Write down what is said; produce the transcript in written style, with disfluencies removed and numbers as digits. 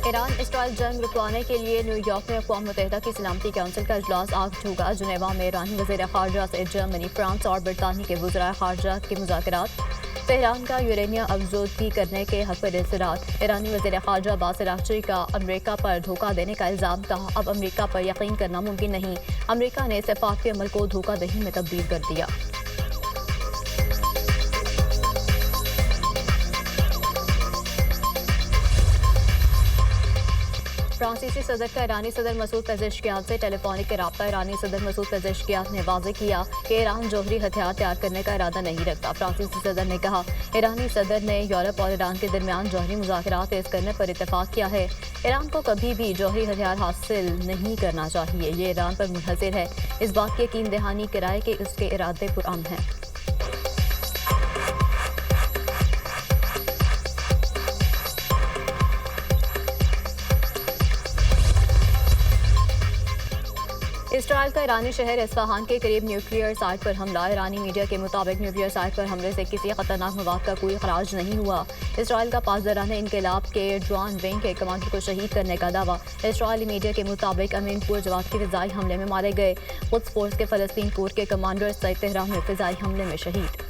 Iran Israel जंग रुकवाने के लिए न्यूयॉर्क में अक़वाम मुत्तहिदा की सलामती काउंसिल का इजलास आज होगा। जुनेवा में ईरानी वज़ीर ख़ारजा से जर्मनी, फ्रांस और बरतानिया के वज़राए ख़ारजा के मुज़ाकरात। तेहरान का यूरेनियम अफजोदगी करने के हक़ पर इस्तराद। ईरानी वज़ीर ख़ारजा अब्बास अराग़ची का अमरीका पर धोखा देने का इल्ज़ाम। कहा, अब अमरीका पर यकीन करना मुमकिन नहीं। अमरीका ने सिफ़ारती अमल को धोखा दही में तब्दील कर दिया। फ्रांसीसी सदर का ईरानी सदर मसूद पेज़ेश्कियान से टेलीफोनिक राब्ता। ईरानी सदर मसूद पेज़ेश्कियान ने वाज़ेह किया कि ईरान जौहरी हथियार तैयार करने का इरादा नहीं रखता। फ्रांसीसी सदर ने कहा, ईरानी सदर ने यूरोप और ईरान के दरमियान जौहरी मुज़ाकरात तेज़ करने पर इत्तफ़ाक़ किया है। ईरान को कभी भी जौहरी हथियार हासिल नहीं करना चाहिए। ये ईरान पर मुनहसर है। इस बात की यकीन दहानी कराए कि उसके इरादे पुरअमन हैं। इसराइल का ईरानी शहर इस्फहान के करीब न्यूक्लियर साइट पर हमला। ईरानी मीडिया के मुताबिक न्यूक्लियर साइट पर हमले से किसी खतरनाक मवाद का कोई खराज नहीं हुआ। इसराइल का पासदारान इनकलाब के ड्रोन विंग के कमांडर को शहीद करने का दावा। इसराइली मीडिया के मुताबिक अमीनपुर जवाद के फ़िज़ाई हमले में मारे गए। क़ुद्स फोर्स के फ़लस्तीन कोर के कमांडर सईद तेहरान में फ़िज़ाई हमले में शहीद।